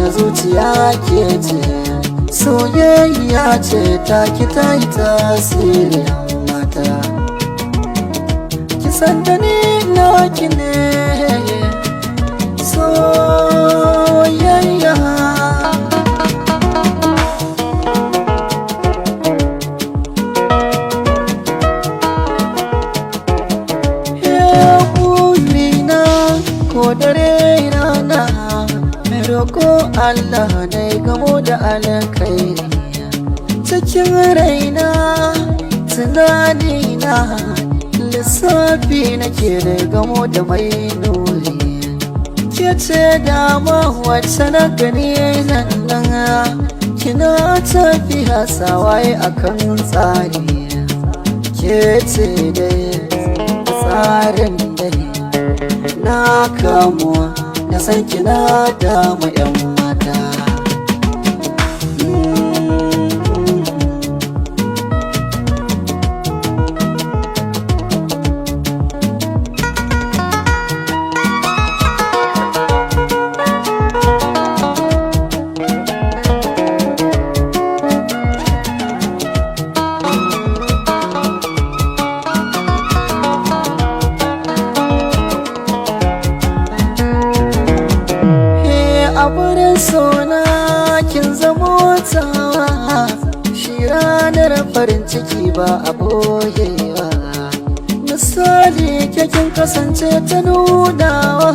na zuciya ke ce, soyayya ce ta ki ta yi tasiri mata. Ki san da ni naki ne soyayya. Ko dare rana mai roƙo Allah na gamo da alkhairi cikin raina, tunanina lissafi nake da gamo da mai nuri. Ke ce dama wacce na gani nan kina tafiya sawaye akan tsari. Ke ce dai tsarin dai na kamuwa na san kina dama 'yan mata. A wurin sona kin zamo tawa, shi ranar farin ciki ba a boyewa. Misali kin kasance ta nunawa,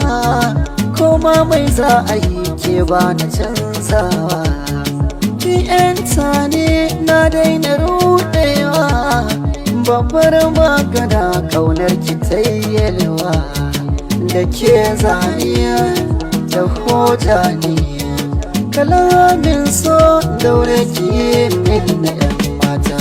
koma mai za a yi ke ba na canzawa. Ki yanta ne na daina rudewa, babbar magana kaunar ki ta yalwa. Da ke zaniya da hoja ne kalamin so daure ki min na 'yan mata.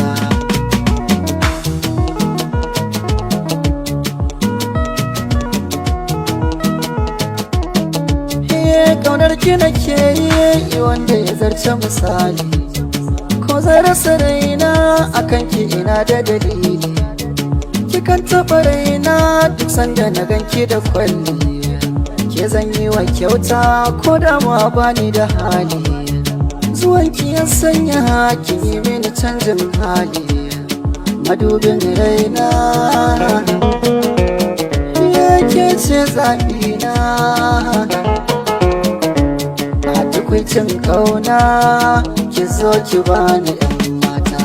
Kaunar ki nake yi wanda ya zarce misali, ko zai rasa raina akan ki ina da dalili. Kikan taɓa raina duk sanda na ganki da kwalli, ke zan yi wa kyauta ko da ma bani da hali. Zuwanki ya sanya hakimi mini canjin hali, madubin raina yake ce zaɓina. A tukwicin kauna ki zo ki bani 'yan mata.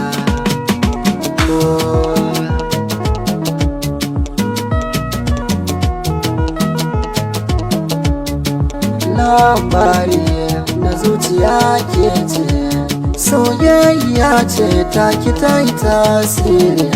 Labari na zuciya ke ce, soyayya ce ta ki ta yi tasiri.